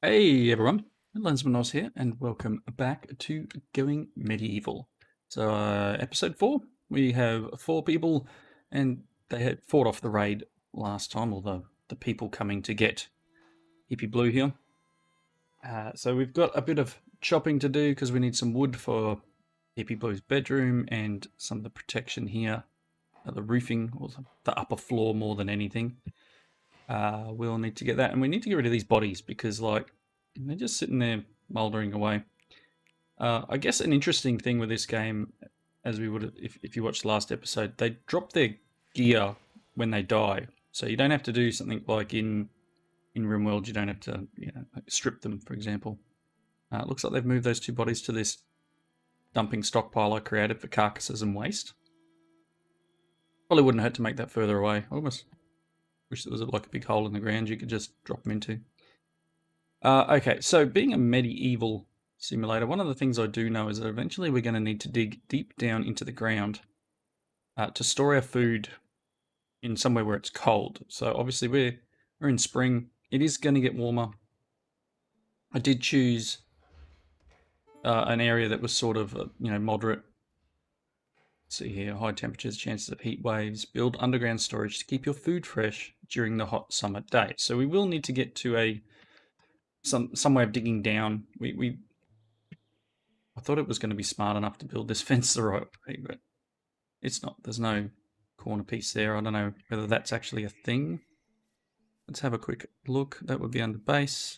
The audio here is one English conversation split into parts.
Hey everyone, Lensmanos here, and welcome back to Going Medieval. So, episode 4, we have 4 people, and they had fought off the raid last time, or the people coming to get Hippie Blue here. So we've got a bit of chopping to do, because we need some wood for Hippie Blue's bedroom, and some of the protection here, the roofing, or the upper floor more than anything. We'll need to get that, and we need to get rid of these bodies, because, like, they're just sitting there mouldering away. I guess an interesting thing with this game, as we would if you watched the last episode, they drop their gear when they die. So you don't have to do something like in RimWorld, you don't have to strip them, for example. It looks like they've moved those 2 bodies to this dumping stockpile I created for carcasses and waste. Probably wouldn't hurt to make that further away. I almost wish there was like a big hole in the ground you could just drop them into. Okay, so being a medieval simulator, one of the things I do know is that eventually we're going to need to dig deep down into the ground to store our food in somewhere where it's cold. So obviously we're in spring. It is going to get warmer. I did choose an area that was sort of moderate. Let's see here, high temperatures, chances of heat waves. Build underground storage to keep your food fresh during the hot summer days. So we will need to get to some way of digging down. I thought it was going to be smart enough to build this fence the right way, but it's not. There's no corner piece there. I don't know whether that's actually a thing. Let's have a quick look. That would be under base.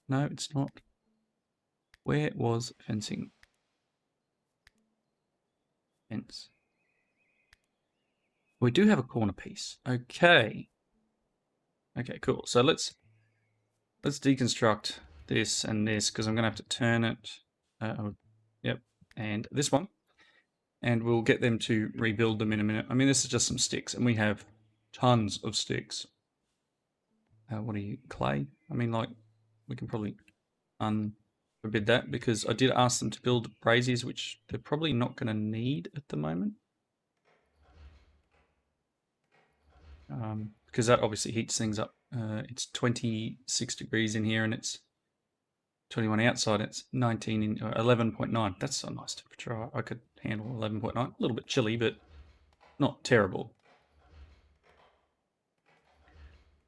No, it's not. Where was fencing? Fence. We do have a corner piece. Okay. Okay, cool. So let's deconstruct this and this, because I'm going to have to turn it. Yep. And this one. And we'll get them to rebuild them in a minute. I mean, this is just some sticks, and we have tons of sticks. What are you, clay? I mean, like, we can probably unforbid that, because I did ask them to build braziers, which they're probably not going to need at the moment. Because that obviously heats things up. It's 26 degrees in here, and it's 21 outside. It's 11.9. That's a nice temperature. I could handle 11.9. A little bit chilly, but not terrible.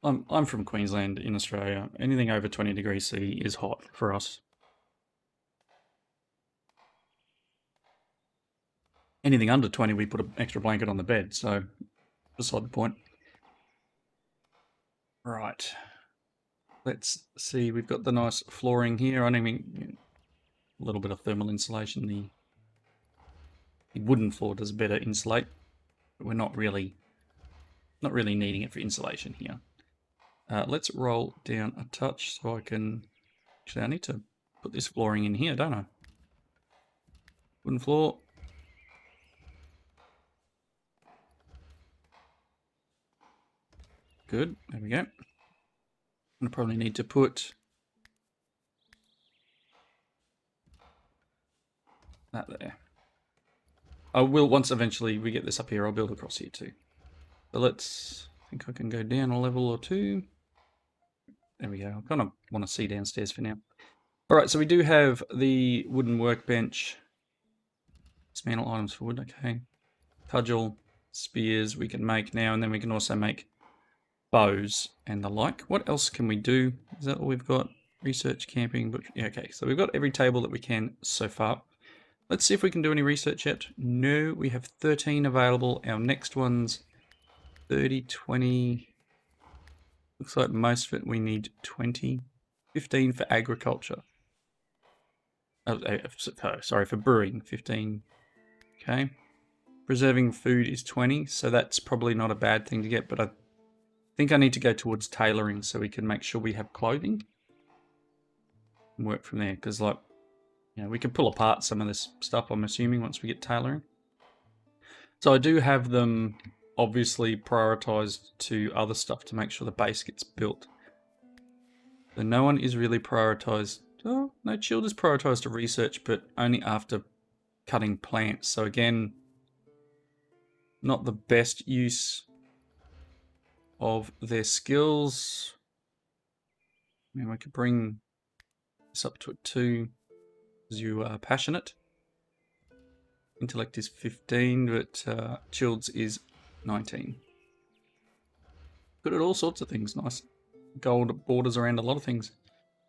I'm from Queensland in Australia. Anything over 20 degrees C is hot for us. Anything under 20, we put an extra blanket on the bed, so beside the point. Right. Let's see, we've got the nice flooring here. I mean, a little bit of thermal insulation. The wooden floor does better insulate, but we're not really needing it for insulation here. Let's roll down a touch so I can... Actually, I need to put this flooring in here, don't I? Wooden floor. Good, there we go. I probably need to put that there. I will, once eventually we get this up here, I'll build across here too. So let's, I think I can go down a level or 2. There we go. I kind of want to see downstairs for now. All right, so we do have the wooden workbench. Dismantle items for wood, okay. Cudgel, spears we can make now, and then we can also make bows and the like. What else can we do? Is that all we've got? Research, camping, but yeah, okay. So we've got every table that we can so far. Let's see if we can do any research yet. No, we have 13 available. Our next one's 30, 20. Looks like most of it we need 20. 15 for agriculture. Sorry, for brewing, 15. Okay. Preserving food is 20, so that's probably not a bad thing to get, but I think I need to go towards tailoring so we can make sure we have clothing and work from there, because, like, we can pull apart some of this stuff, I'm assuming, once we get tailoring. So I do have them obviously prioritized to other stuff to make sure the base gets built. So no one is really prioritized. Oh, no, Chilled is prioritized to research, but only after cutting plants. So again, not the best use of their skills. mean, we could bring this up to a 2 because you are passionate. Intellect is 15, but Childs is 19. Good at all sorts of things. Nice gold borders around a lot of things.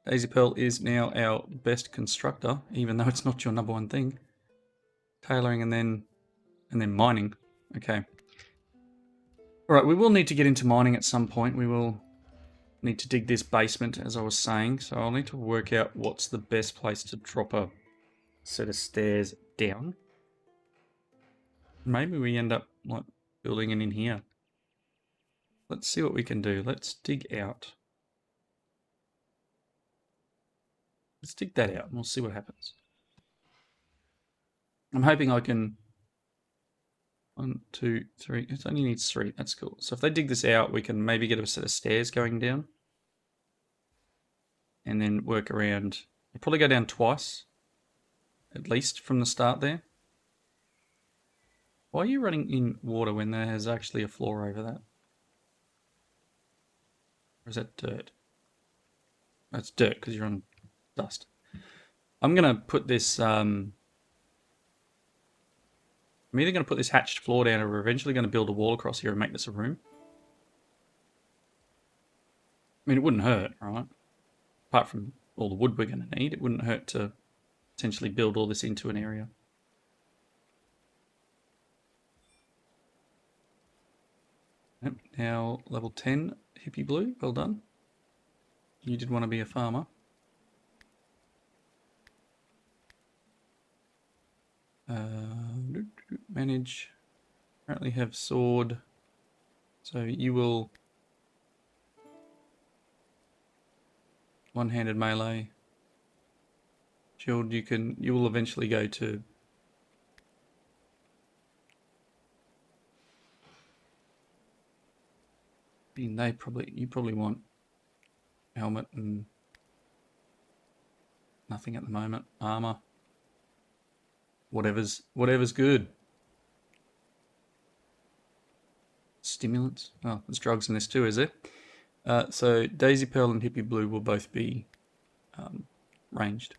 Daisy Pearl is now our best constructor, even though it's not your number one thing. Tailoring and then mining. Okay. Alright, we will need to get into mining at some point. We will need to dig this basement, as I was saying. So I'll need to work out what's the best place to drop a set of stairs down. Maybe we end up like building it in here. Let's see what we can do. Let's dig out. Let's dig that out and we'll see what happens. I'm hoping I can... 1, 2, 3. It only needs 3. That's cool. So if they dig this out, we can maybe get a set of stairs going down. And then work around. We'll probably go down twice. At least from the start there. Why are you running in water when there is actually a floor over that? Or is that dirt? That's dirt because you're on dust. I'm going to put this... I'm either going to put this hatched floor down or we're eventually going to build a wall across here and make this a room. I mean, it wouldn't hurt, right? Apart from all the wood we're going to need, it wouldn't hurt to potentially build all this into an area. Yep, now level 10, Hippie Blue, well done. You did want to be a farmer. Manage. Currently have sword. So you will... One-handed melee. Shield, you will eventually go to... I mean, you probably want helmet and nothing at the moment. Armor. Whatever's good. Stimulants. Oh, there's drugs in this too, is there? So Daisy Pearl and Hippie Blue will both be ranged.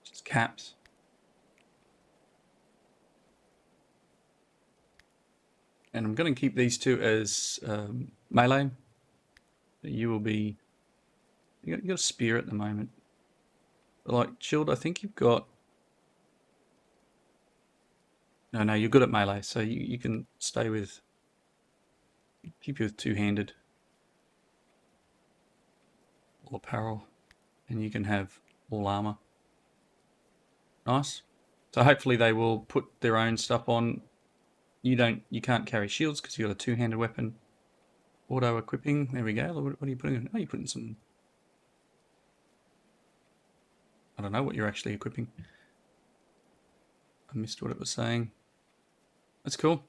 Just caps. And I'm going to keep these two as melee. You will be... You got a spear at the moment. But like, Chilled, I think you've got... No, you're good at melee, so you can stay with... Keep you with two-handed. All apparel. And you can have all armor. Nice. So hopefully they will put their own stuff on. You can't carry shields because you've got a two-handed weapon. Auto equipping. There we go. What are you putting in? Oh, you're putting some... I don't know what you're actually equipping. I missed what it was saying. That's cool.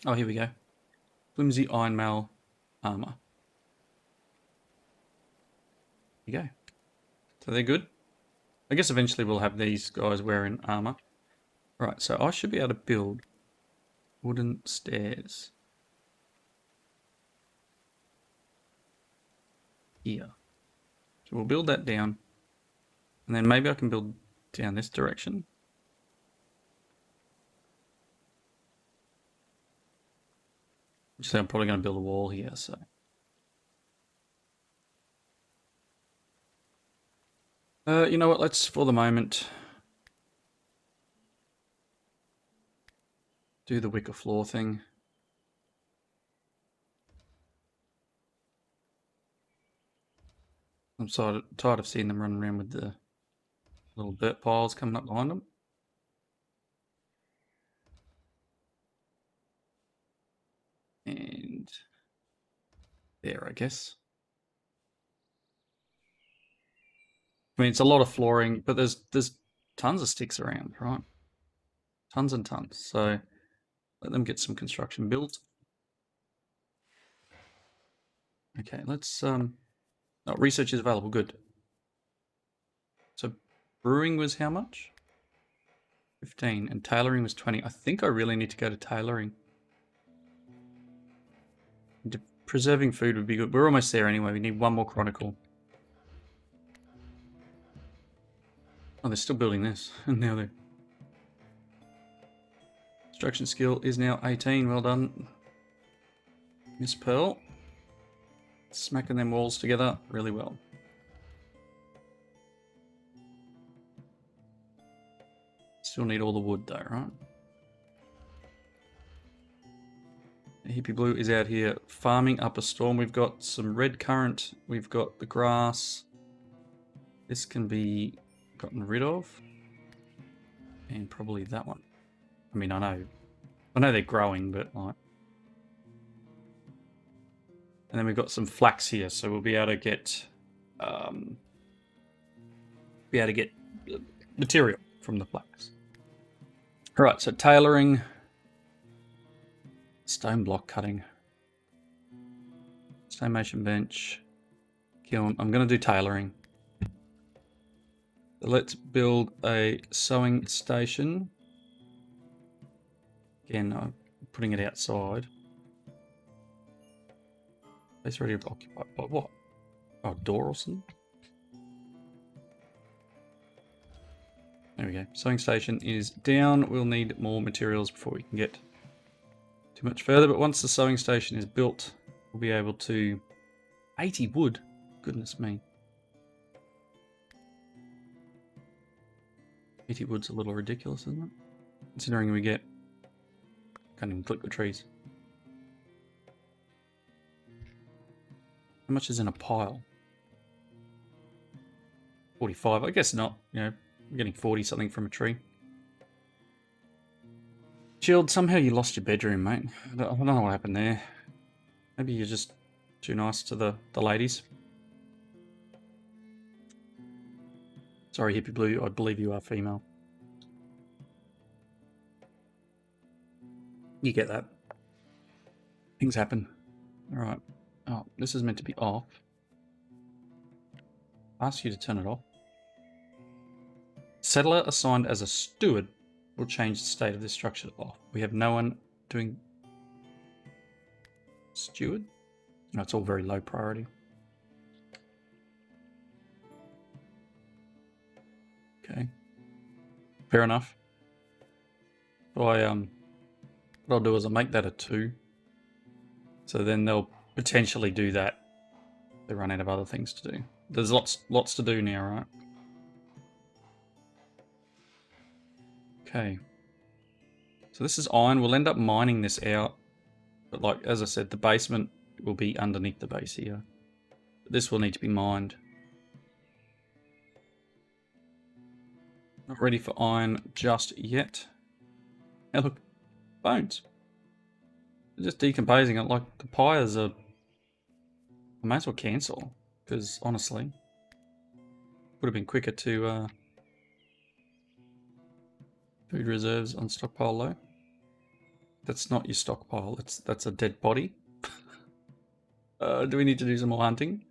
Oh, here we go. Flimsy iron mail armor. There you go. So they're good. I guess eventually we'll have these guys wearing armor. Right, so I should be able to build wooden stairs here. So we'll build that down. And then maybe I can build down this direction. So I'm probably going to build a wall here, so. You know what, let's, for the moment, do the wicker floor thing. I'm tired of seeing them running around with the little dirt piles coming up behind them. And there, I guess. I mean, it's a lot of flooring, but there's tons of sticks around, right? Tons and tons. So let them get some construction built. Okay, let's oh, research is available. Good. So brewing was how much? 15, and tailoring was 20. I think I really need to go to tailoring. Preserving food would be good. We're almost there anyway. We need one more chronicle. Oh, they're still building this. And now they're... Construction skill is now 18. Well done, Miss Pearl. Smacking them walls together really well. Still need all the wood though, right? The Hippie Blue is out here farming up a storm. We've got some red currant. We've got the grass. This can be gotten rid of. And probably that one. I mean, I know they're growing, but like... And then we've got some flax here, so we'll be able to get... material from the flax. Alright, so tailoring... Stone block cutting. Stonemason bench. Kiln. I'm going to do tailoring. So let's build a sewing station. Again, I'm putting it outside. It's ready to occupy. Oh, what? Oh, a door or something? There we go. Sewing station is down. We'll need more materials before we can get too much further, but once the sewing station is built, we'll be able to... 80 wood? Goodness me. 80 wood's a little ridiculous, isn't it? Considering we get... Can't even click the trees. How much is in a pile? 45. I guess not. You know, we're getting 40 something from a tree. Shield, somehow you lost your bedroom, mate. I don't know what happened there. Maybe you're just too nice to the ladies. Sorry, Hippie Blue, I believe you are female. You get that. Things happen. Alright. Oh, this is meant to be off. Ask you to turn it off. Settler assigned as a steward will change the state of this structure off. We have no one doing steward. No, it's all very low priority. Okay. Fair enough. So what I'll do is I'll make that a 2. So then they'll potentially do that. They run out of other things to do. There's lots to do now, right? Okay. So this is iron. We'll end up mining this out. But like, as I said, the basement will be underneath the base here. This will need to be mined. Not ready for iron just yet. Now look, bones. They're just decomposing it. Like, the pyres are... I might as well cancel. Because, honestly, would have been quicker to... Food reserves on stockpile low. That's not your stockpile. That's a dead body. Do we need to do some more hunting?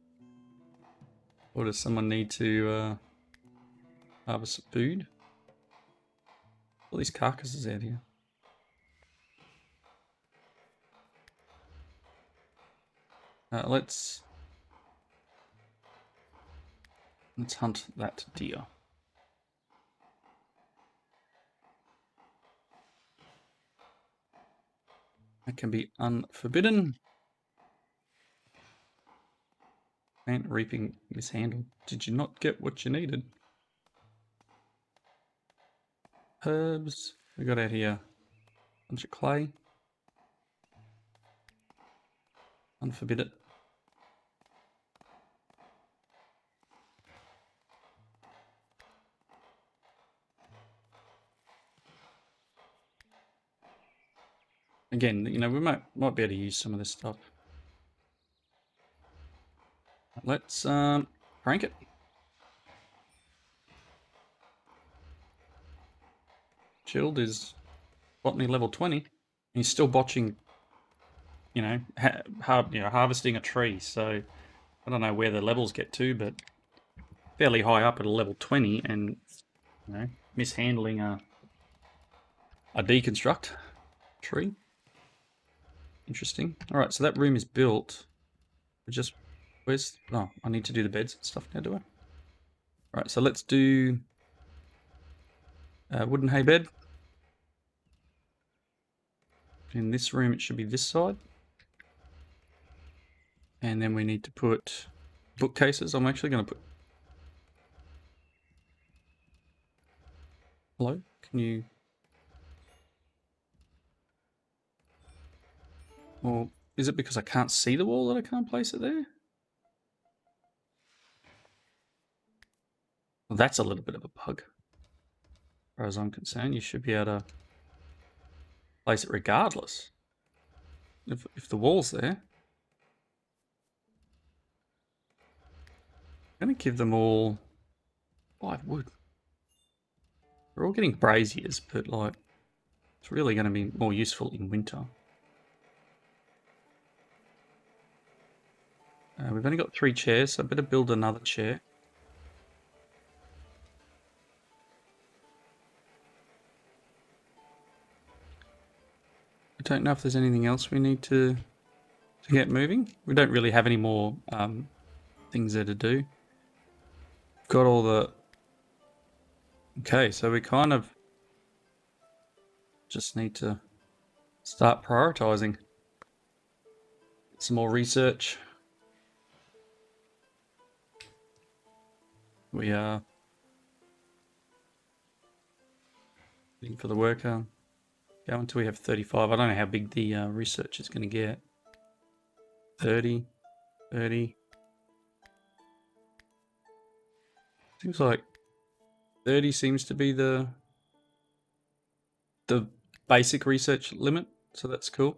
Or does someone need to harvest some food? All these carcasses out here. Let's hunt that deer. That can be unforbidden. And reaping mishandled. Did you not get what you needed? Herbs. We got out here a bunch of clay. Unforbid it. Again, you know, we might be able to use some of this stuff. Let's crank it. Chilled is botany level 20. He's still botching, you know, harvesting a tree. So I don't know where the levels get to, but fairly high up at a level 20, and you know, mishandling a a deconstruct tree. Interesting. All right, so that room is built. Where's, oh, I need to do the beds and stuff now, do I? All right, so let's do a wooden hay bed. In this room, it should be this side. And then we need to put bookcases. I'm actually going to put... Hello? Can you... Or is it because I can't see the wall that I can't place it there? Well, that's a little bit of a bug. As far as I'm concerned, you should be able to place it regardless. If the wall's there. I'm going to give them all 5 wood. They're all getting braziers, but like, it's really going to be more useful in winter. We've only got 3 chairs, so I better build another chair. I don't know if there's anything else we need to get moving. We don't really have any more things there to do. Got all the... Okay, so we kind of just need to start prioritizing. Some more research. We are looking for the worker. Go until we have 35. I don't know how big the research is going to get. 30, 30. Seems like 30 seems to be the basic research limit, so that's cool.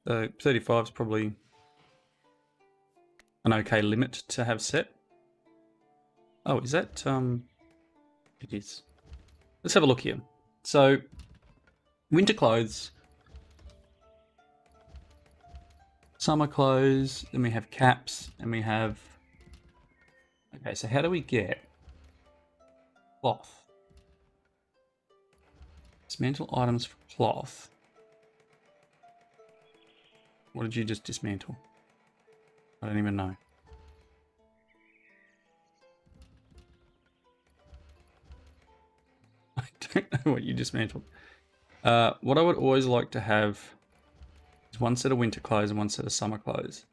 35 is probably an okay limit to have set. Oh, is that it is. Let's have a look here. So winter clothes, summer clothes, then we have caps, and we have... Okay, so how do we get cloth? Dismantle items for cloth. What did you just dismantle? I don't even know. I don't know what you dismantled. What I would always like to have is one set of winter clothes and one set of summer clothes.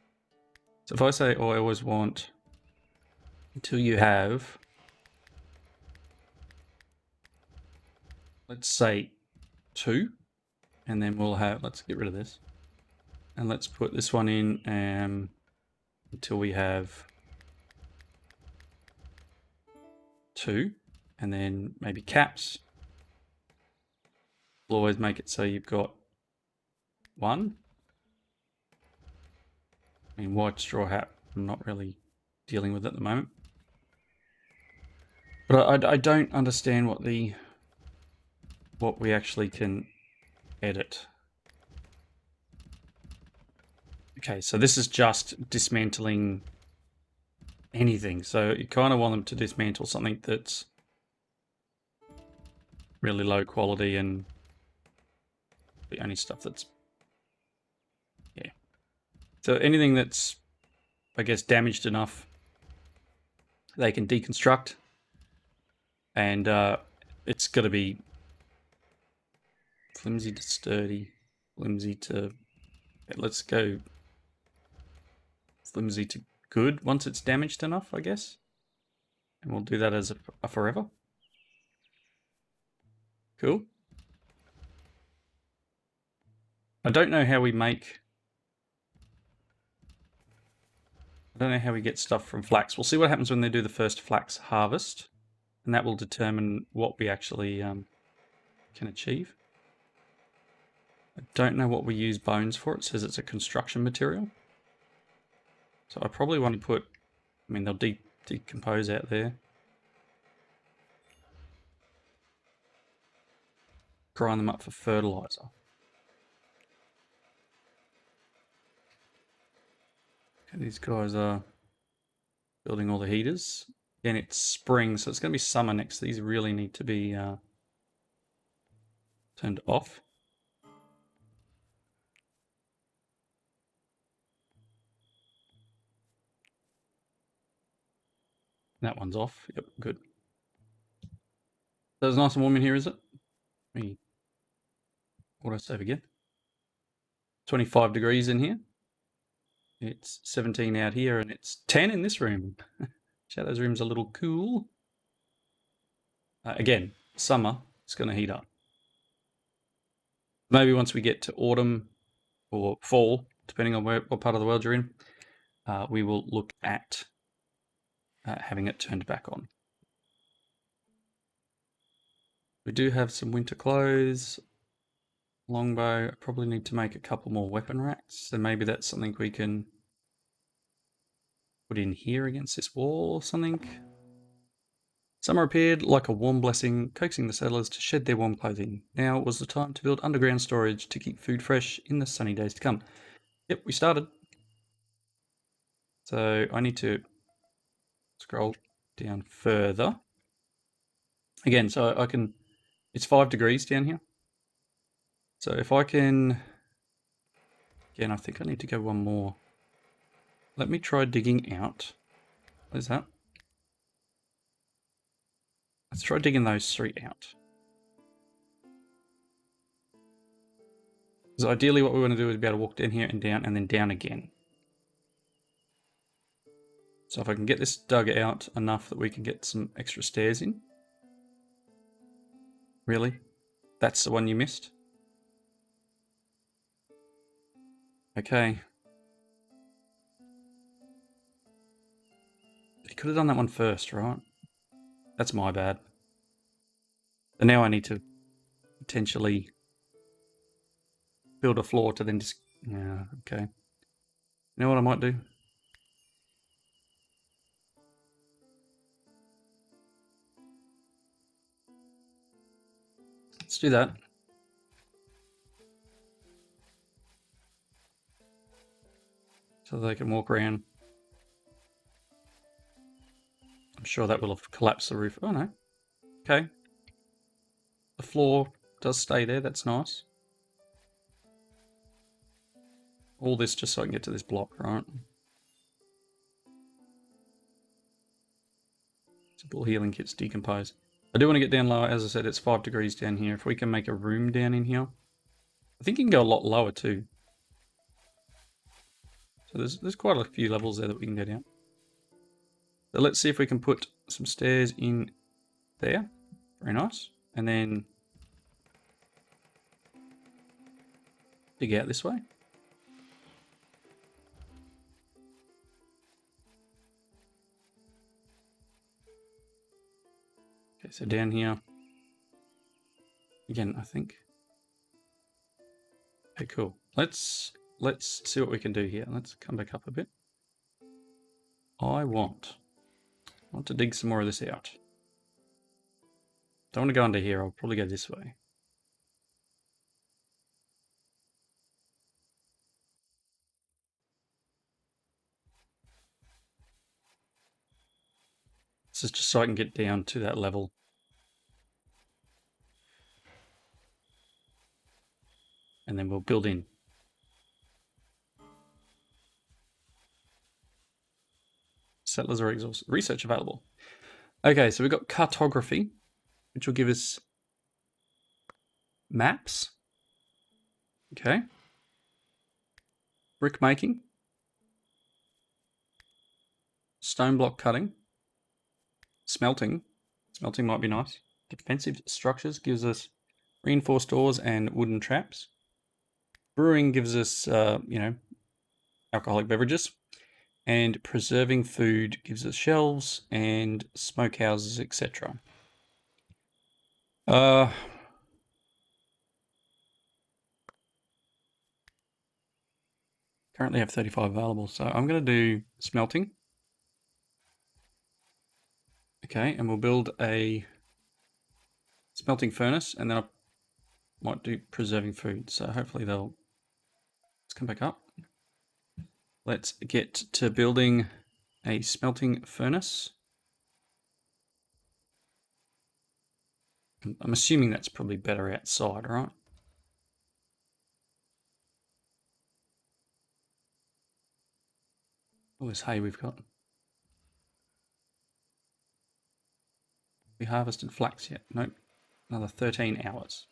So if I say, oh, I always want until you have, let's say 2, and then we'll have, let's get rid of this. And let's put this one in until we have 2, and then maybe caps. We'll always make it so you've got 1. I mean, white straw hat, I'm not really dealing with at the moment. But I don't understand what we actually can edit. Okay, so this is just dismantling anything. So you kind of want them to dismantle something that's really low quality and the only stuff that's, yeah. So anything that's, I guess, damaged enough, they can deconstruct. And it's got to be flimsy to sturdy, flimsy to, let's go flimsy to good once it's damaged enough, I guess. And we'll do that as a forever. Cool. I don't know how we make... I don't know how we get stuff from flax. We'll see what happens when they do the first flax harvest. And that will determine what we actually can achieve. I don't know what we use bones for. It says it's a construction material. So I probably want to put... I mean, they'll decompose out there. Grind them up for fertilizer. Okay, these guys are building all the heaters. Again, it's spring, so it's going to be summer next. These really need to be turned off. That one's off. Yep, good. So it's nice and warm in here, is it? Me auto save again. 25 degrees in here. It's 17 out here, and it's 10 in this room. Shadow's room's a little cool. Again, summer, it's going to heat up. Maybe once we get to autumn or fall, depending on what part of the world you're in, we will look at having it turned back on. We do have some winter clothes. Longbow. I probably need to make a couple more weapon racks. So maybe that's something we can put in here against this wall or something. Summer appeared like a warm blessing, coaxing the settlers to shed their warm clothing. Now was the time to build underground storage to keep food fresh in the sunny days to come. Yep, we started. So I need to scroll down further. Again, so I can, it's 5 degrees down here. So if I can, again, I think I need to go one more. Let me try digging out. What is that? Let's try digging those 3 out. So ideally what we want to do is be able to walk down here and then down again. So if I can get this dug out enough that we can get some extra stairs in. Really? That's the one you missed? Okay. You could have done that one first, right? That's my bad. And now I need to potentially build a floor to then just... Yeah, okay. You know what I might do? Let's do that. So they can walk around. I'm sure that will have collapsed the roof. Oh no. Okay. The floor does stay there, that's nice. All this just so I can get to this block, right? Simple healing kits decompose. I do want to get down lower. As I said, it's 5 degrees down here. If we can make a room down in here. I think you can go a lot lower too. So there's quite a few levels there that we can go down. So let's see if we can put some stairs in there. Very nice. And then dig out this way. Okay, so down here. Again, I think. Okay, cool. Let's see what we can do here. Let's come back up a bit. I want to dig some more of this out. Don't want to go under here. I'll probably go this way. This is just so I can get down to that level. And then we'll build in. Settlers are exhausted. Research available. Okay, so we've got cartography, which will give us maps. Okay. Brick making. Stone block cutting. Smelting. Smelting might be nice. Defensive structures gives us reinforced doors and wooden traps. Brewing gives us, alcoholic beverages. And preserving food gives us shelves and smokehouses, etc. Currently have 35 available, so I'm going to do smelting. Okay, and we'll build a smelting furnace, and then I might do preserving food. So hopefully they'll... Let's come back up. Let's get to building a smelting furnace. I'm assuming that's probably better outside, right? All this hay we've got. We harvested flax yet? Nope. Another 13 hours.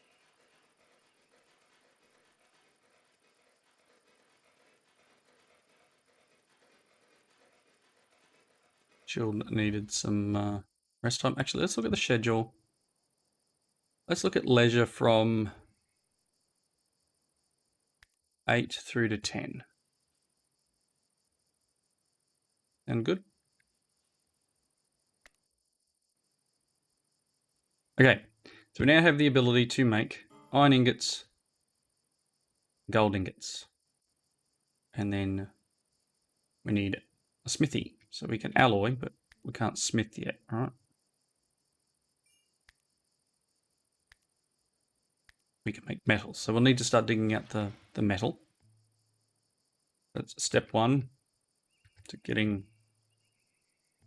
Shield needed some rest time. Actually, let's look at the schedule. Let's look at leisure from 8 through to 10. And good? Okay, so we now have the ability to make iron ingots, gold ingots. And then we need a smithy. So we can alloy, but we can't smith yet, right? We can make metals. So we'll need to start digging out the metal. That's step one to getting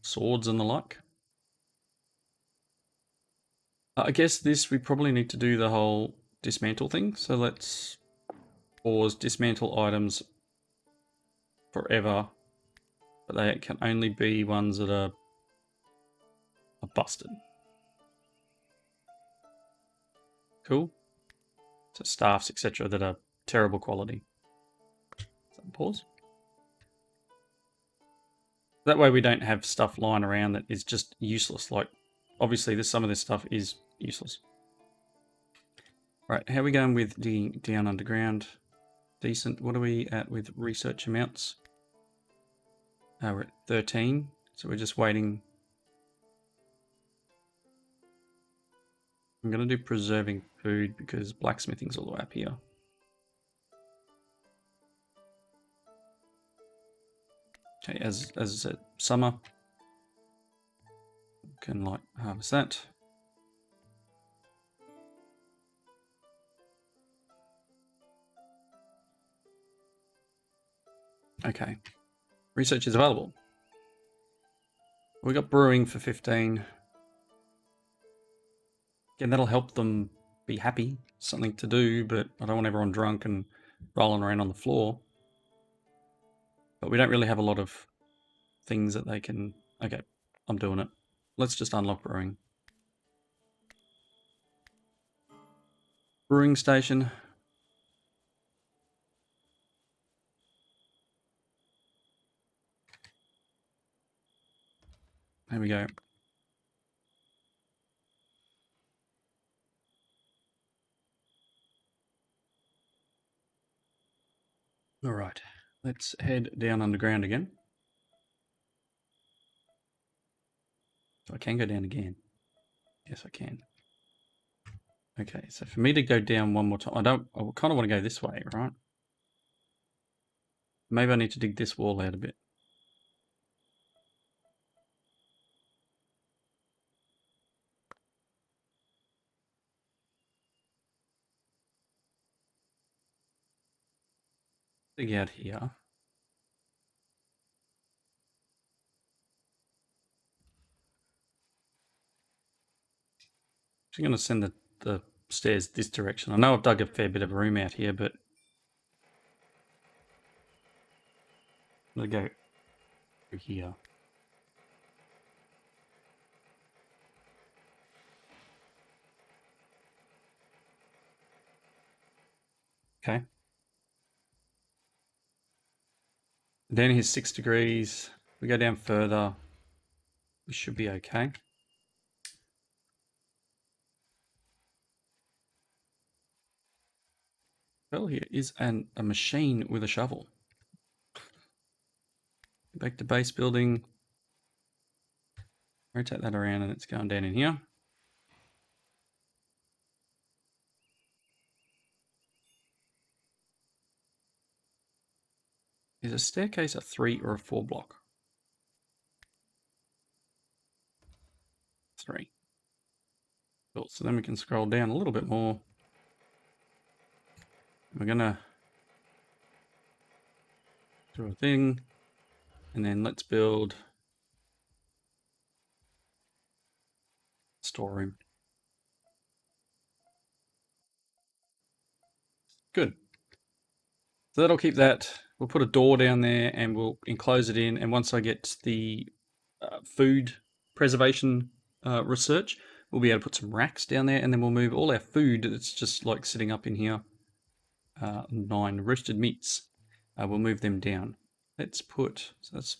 swords and the like. I guess this, we probably need to do the whole dismantle thing. So let's pause dismantle items forever, but they can only be ones that are busted. Cool. So staffs, etc., that are terrible quality. So pause. That way we don't have stuff lying around that is just useless. Like, obviously, some of this stuff is useless. Right, how are we going with digging down underground? Decent. What are we at with research amounts? We're at 13, so we're just waiting. I'm going to do preserving food because blacksmithing's all the way up here. Okay, as I said, summer. Can like harvest that. Okay, research is available. We got brewing for 15. Again, that'll help them be happy. Something to do, but I don't want everyone drunk and rolling around on the floor. But we don't really have a lot of things that they can... Okay, I'm doing it. Let's just unlock brewing. Brewing station. There we go. All right, let's head down underground again. So I can go down again. Yes, I can. Okay, so for me to go down one more time, I kind of want to go this way, right? Maybe I need to dig this wall out a bit. Dig out here. I'm going to send the stairs this direction. I know I've dug a fair bit of room out here, but I'm going to go through here. Okay. Down here's 6 degrees. We go down further. We should be okay. Well, here is a machine with a shovel. Back to base building. Rotate that around and it's going down in here. Is a staircase a 3 or a 4 block? 3. Cool. So then we can scroll down a little bit more. We're going to do a thing. And then let's build storeroom. Good. So that'll keep that. We'll put a door down there and we'll enclose it in. And once I get the food preservation research, we'll be able to put some racks down there, and then we'll move all our food that's just like sitting up in here. 9 roasted meats. We'll move them down. Let's put, so that's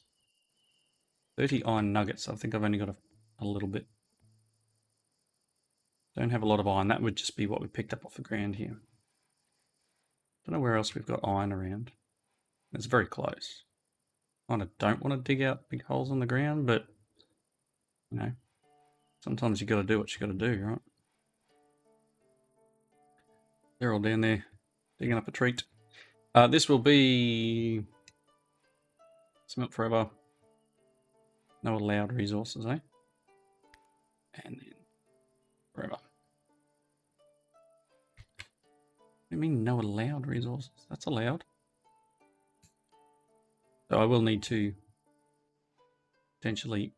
30 iron nuggets. I think I've only got a little bit. Don't have a lot of iron. That would just be what we picked up off the ground here. Don't know where else we've got iron around. It's very close. I don't want to dig out big holes in the ground, but you know, sometimes you got to do what you got to do, right? They're all down there digging up a treat. This will be smelt forever. No allowed resources, eh? And then forever. What do you mean no allowed resources? That's allowed. So I will need to potentially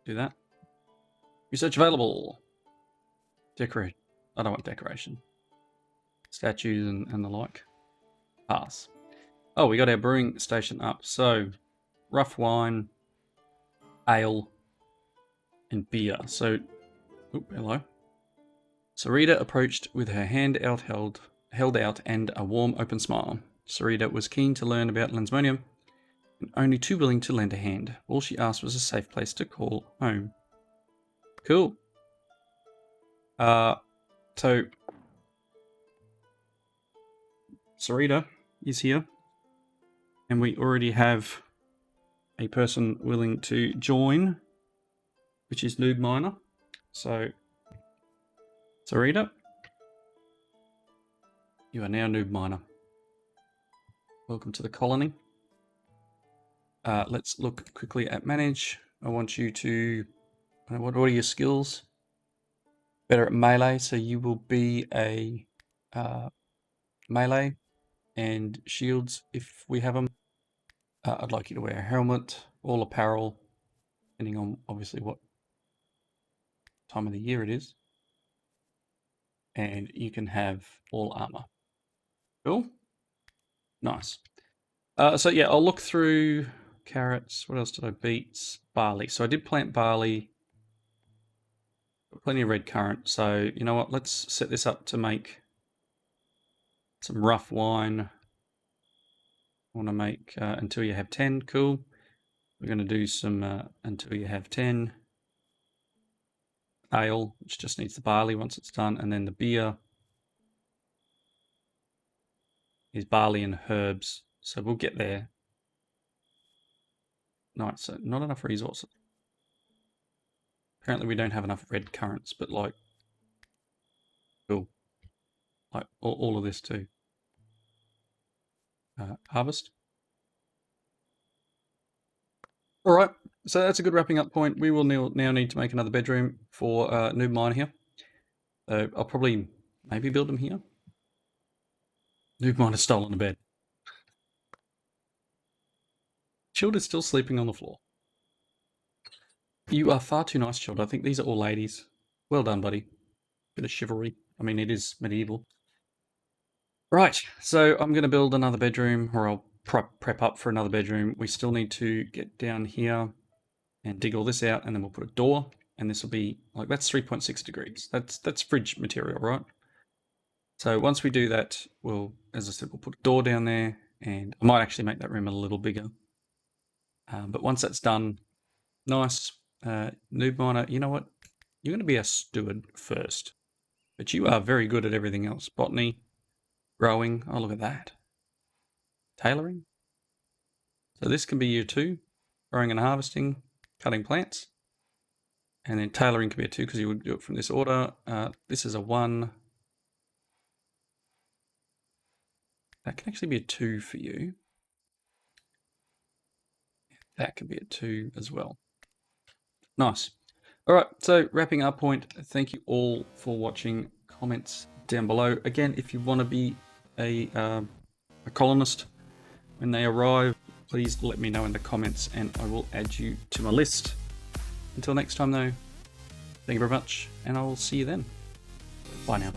do that. Research available. Decorate. I don't want decoration. Statues and the like. Pass. Oh, we got our brewing station up. So, rough wine, ale, and beer. So, hello. Sarita approached with her hand held out and a warm, open smile. Sarita was keen to learn about Lensmonium, and only too willing to lend a hand. All she asked was a safe place to call home. Cool. So Sarita is here, and we already have a person willing to join, which is Noob Miner. So Sarita, you are now Noob Miner. Welcome to the colony. Let's look quickly at manage. I want you to, what are your skills? Better at melee, so you will be a melee and shields if we have them. I'd like you to wear a helmet, all apparel, depending on obviously what time of the year it is. And you can have all armor. Cool? Nice. So yeah, I'll look through carrots. What else did I beat? Barley. So I did plant barley. Plenty of red currant. So you know what? Let's set this up to make some rough wine. I want to make until you have 10. Cool. We're going to do some until you have 10. Ale, which just needs the barley once it's done. And then the beer is barley and herbs. So we'll get there. Nice. So not enough resources. Apparently we don't have enough red currants, but like, cool. Like all of this too. Harvest. All right, so that's a good wrapping up point. We will now need to make another bedroom for Noob Miner here. So I'll probably maybe build them here. Noob Miner's stolen a bed. Chilled is still sleeping on the floor. You are far too nice, Chilled. I think these are all ladies. Well done, buddy. Bit of chivalry. I mean, it is medieval. Right, so I'm going to build another bedroom, or I'll prep up for another bedroom. We still need to get down here and dig all this out, and then we'll put a door, and this will be like, that's 3.6 degrees. That's fridge material, right? So once we do that, we'll, as I said, we'll put a door down there, and I might actually make that room a little bigger. But once that's done, nice. Noob Miner, you know what? You're going to be a steward first, but you are very good at everything else. Botany, growing. Oh, look at that. Tailoring. So this can be year 2, growing and harvesting, cutting plants. And then tailoring can be a 2 because you would do it from this order. This is a 1. That can actually be a 2 for you. That can be a 2 as well. Nice. All right, so wrapping up point. Thank you all for watching. Comments down below. Again, if you want to be a colonist when they arrive, please let me know in the comments and I will add you to my list. Until next time though, thank you very much and I will see you then. Bye now.